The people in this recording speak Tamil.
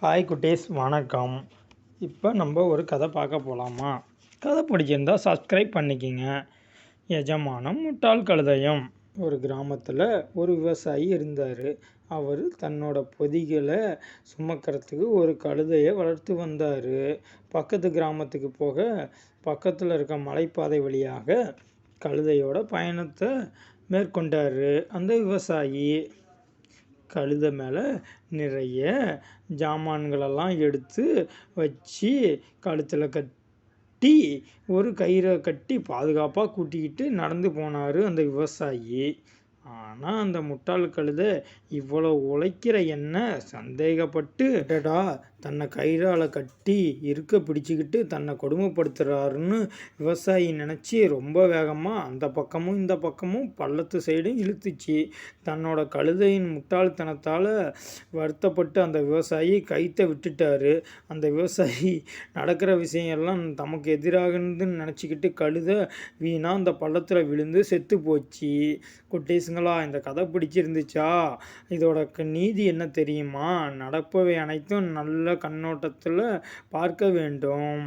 ஹாய் குட்டீஸ், வணக்கம். இப்போ நம்ம ஒரு கதை பார்க்க போகலாமா? கதை பிடிச்சிருந்தா சப்ஸ்கிரைப் பண்ணிக்கிங்க. எஜமானம் முட்டாள் கழுதையும். ஒரு கிராமத்தில் ஒரு விவசாயி இருந்தார். அவர் தன்னோட பொதிகளை சுமக்கிறதுக்கு ஒரு கழுதையை வளர்த்து வந்தார். பக்கத்து கிராமத்துக்கு போக பக்கத்தில் இருக்க மலைப்பாதை வழியாக கழுதையோட பயணத்தை மேற்கொண்டார் அந்த விவசாயி. கழுதை மேலே நிறைய ஜாமான்களெல்லாம் எடுத்து வச்சு கழுத்தில் கட்டி ஒரு கயிறை கட்டி பாதுகாப்பாக கூட்டிக்கிட்டு நடந்து போனார் அந்த விவசாயி. ஆனால் அந்த முட்டாள் கழுதை இவ்வளோ உழைக்கிற என்ன சந்தேகப்பட்டு தன்னை கயிறால் கட்டி இருக்க பிடிச்சிக்கிட்டு தன்னை கொடுமைப்படுத்துகிறாருன்னு விவசாயி நினச்சி ரொம்ப வேகமாக அந்த பக்கமும் இந்த பக்கமும் பள்ளத்து சைடும் இழுத்துச்சு. தன்னோட கழுதையின் முட்டாள்தனத்தால் வருத்தப்பட்டு அந்த விவசாயி கயிற்றை விட்டுட்டாரு. அந்த விவசாயி நடக்கிற விஷயம்லாம் தமக்கு எதிராகுதுன்னு நினச்சிக்கிட்டு கழுதை வீணா அந்த பள்ளத்தில் விழுந்து செத்து போச்சு. குட்டீஸுங்களா, இந்த கதை பிடிச்சிருந்துச்சா? இதோட நீதி என்ன தெரியுமா? நடப்பவை அனைத்தும் நல்ல கண்ணோட்டத்தில் பார்க்க வேண்டும்.